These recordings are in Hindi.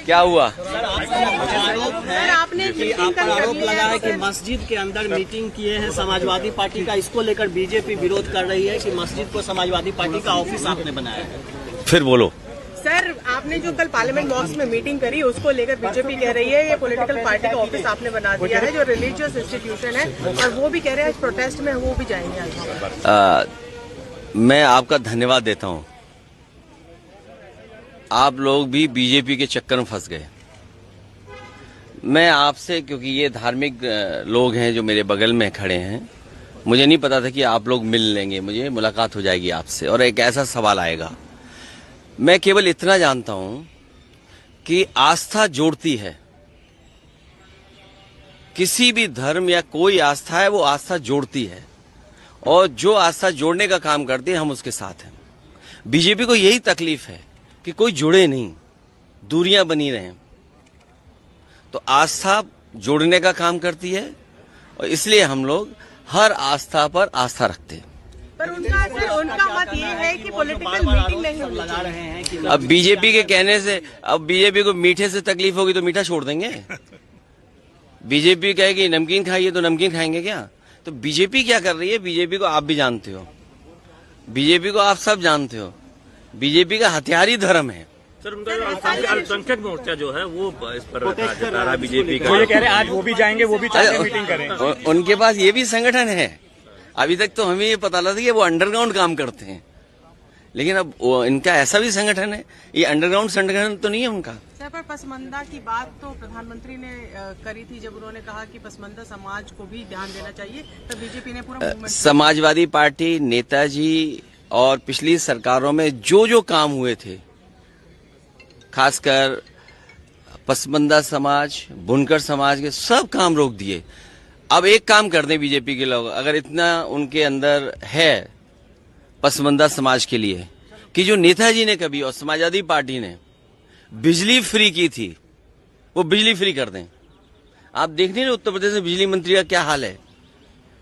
क्या हुआ? आपने आरोप लगा है कि मस्जिद के अंदर मीटिंग किए हैं समाजवादी पार्टी का, इसको लेकर बीजेपी विरोध कर रही है कि मस्जिद को समाजवादी पार्टी का ऑफिस आपने बनाया है। फिर बोलो सर, आपने जो कल पार्लियामेंट बॉक्स में मीटिंग करी उसको लेकर बीजेपी कह रही है ये पॉलिटिकल पार्टी का ऑफिस आपने बना दिया है, जो रिलीजियस इंस्टीट्यूशन है, और वो भी कह रहे हैं प्रोटेस्ट में वो भी जाएंगे आज। मैं आपका धन्यवाद देता हूं। आप लोग भी बीजेपी के चक्कर में फंस गए। मैं आपसे, क्योंकि ये धार्मिक लोग हैं जो मेरे बगल में खड़े हैं, मुझे नहीं पता था कि आप लोग मिल लेंगे, मुझे मुलाकात हो जाएगी आपसे और एक ऐसा सवाल आएगा। मैं केवल इतना जानता हूं कि आस्था जोड़ती है। किसी भी धर्म या कोई आस्था है, वो आस्था जोड़ती है, और जो आस्था जोड़ने का काम करती है हम उसके साथ हैं। बीजेपी को यही तकलीफ है कि कोई जुड़े नहीं, दूरियां बनी रहें। तो आस्था जोड़ने का काम करती है, और इसलिए हम लोग हर आस्था पर आस्था रखते हैं। पर उनका मत ये है कि पॉलिटिकल मीटिंग नहीं लगा रहे हैं कि अब बीजेपी के कहने से, अब बीजेपी को मीठे से तकलीफ होगी तो मीठा छोड़ देंगे? बीजेपी कहेगी नमकीन खाइए तो नमकीन खाएंगे क्या? तो बीजेपी क्या कर रही है, बीजेपी को आप भी जानते हो, बीजेपी को आप सब जानते हो। बीजेपी का हथियार ही धर्म है। सर, उनका अल्पसंख्यक मोर्चा जो है वो इस पर जता रहा बीजेपी का, वो ये कह रहे हैं आज वो भी जाएंगे, वो भी चाहते हैं मीटिंग करें। उनके पास ये भी संगठन है। अभी तक तो हमें ये पता लगा कि वो अंडरग्राउंड काम करते हैं, लेकिन अब इनका ऐसा भी संगठन है। ये अंडरग्राउंड संगठन तो नहीं है उनका। सर, पर पसमंदा की बात तो प्रधानमंत्री ने करी थी जब उन्होंने कहा कि पसमंदा समाज को भी ध्यान देना चाहिए, तब बीजेपी ने पूरा समाजवादी पार्टी, नेताजी और पिछली सरकारों में जो जो काम हुए थे, खासकर पसमंदा समाज, बुनकर समाज के सब काम रोक दिए। अब एक काम कर दें बीजेपी के लोग, अगर इतना उनके अंदर है पसमंदा समाज के लिए, कि जो नेताजी ने कभी और समाजवादी पार्टी ने बिजली फ्री की थी, वो बिजली फ्री कर दें। आप देख नहीं रहे उत्तर प्रदेश में बिजली मंत्री का क्या हाल है?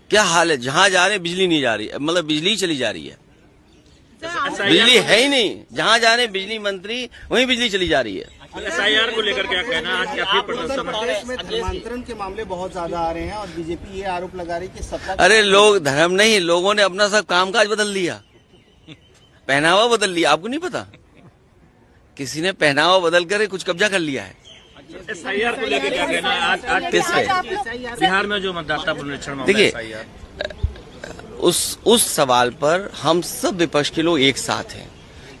क्या हाल है? जहां जा रहे बिजली नहीं जा रही, मतलब बिजली चली जा रही है, बिजली है ही नहीं। जहां जा रहे बिजली मंत्री वहीं बिजली चली जा रही है। SIR को लेकर क्या कहना? आज क्या फिर प्रदेश में धर्मांतरण के मामले बहुत ज्यादा आ रहे हैं और बीजेपी ये आरोप लगा रही है कि सत्ता, अरे लोग धर्म नहीं, लोगों ने अपना सब कामकाज बदल दिया, पहनावा बदल लिया। आपको नहीं पता? किसी ने पहनावा बदल कर कुछ कब्जा कर लिया है। SIR को लेकर क्या कहना? आज किस पे? बिहार में जो मतदाता पुनरीक्षण, देखिए, उस सवाल पर हम सब विपक्ष के लोग एक साथ हैं,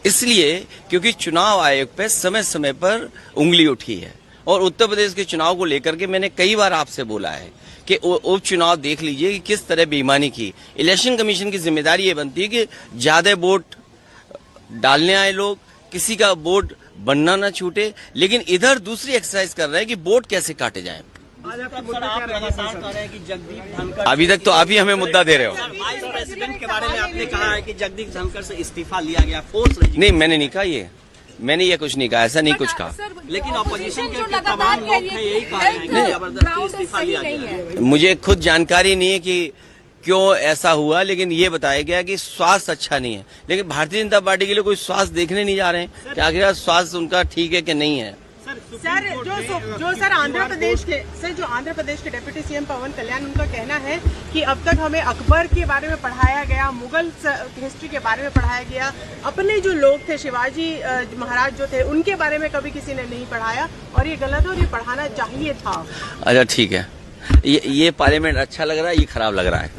इसलिए क्योंकि चुनाव आयोग पे समय समय पर उंगली उठी है। और उत्तर प्रदेश के चुनाव को लेकर के मैंने कई बार आपसे बोला है कि उपचुनाव देख लीजिए कि किस तरह बेईमानी की। इलेक्शन कमीशन की जिम्मेदारी ये बनती है कि ज्यादा वोट डालने आए लोग, किसी का वोट बनना ना छूटे, लेकिन इधर दूसरी एक्सरसाइज कर रहे हैं कि वोट कैसे काटे जाए। अभी तक तो आप ही हमें मुद्दा दे रहे हो। वाइस प्रेसिडेंट के बारे में आपने कहा है कि जगदीप धनखड़ से इस्तीफा लिया गया, फोर्स नहीं, मैंने नहीं कहा ये, मैंने ये कुछ नहीं कहा, ऐसा नहीं कुछ कहा। लेकिन ऑपोजिशन के तमाम लोग हैं यही कह रहे हैं कि जबरदस्ती इस्तीफा लिया गया। मुझे खुद जानकारी नहीं है कि क्यों ऐसा हुआ, लेकिन ये बताया गया कि स्वास्थ्य अच्छा नहीं है। लेकिन भारतीय जनता पार्टी के लिए कोई स्वास्थ्य देखने नहीं जा रहे हैं कि आखिर स्वास्थ्य उनका ठीक है कि नहीं है। सर, जो आंध्र प्रदेश के डिप्टी सीएम पवन कल्याण, उनका कहना है कि अब तक हमें अकबर के बारे में पढ़ाया गया, मुगल हिस्ट्री के बारे में पढ़ाया गया, अपने जो लोग थे शिवाजी महाराज जो थे उनके बारे में कभी किसी ने नहीं पढ़ाया, और ये गलत है और ये पढ़ाना चाहिए था। अच्छा ठीक है, ये पार्लियामेंट अच्छा लग रहा है, ये खराब लग रहा है।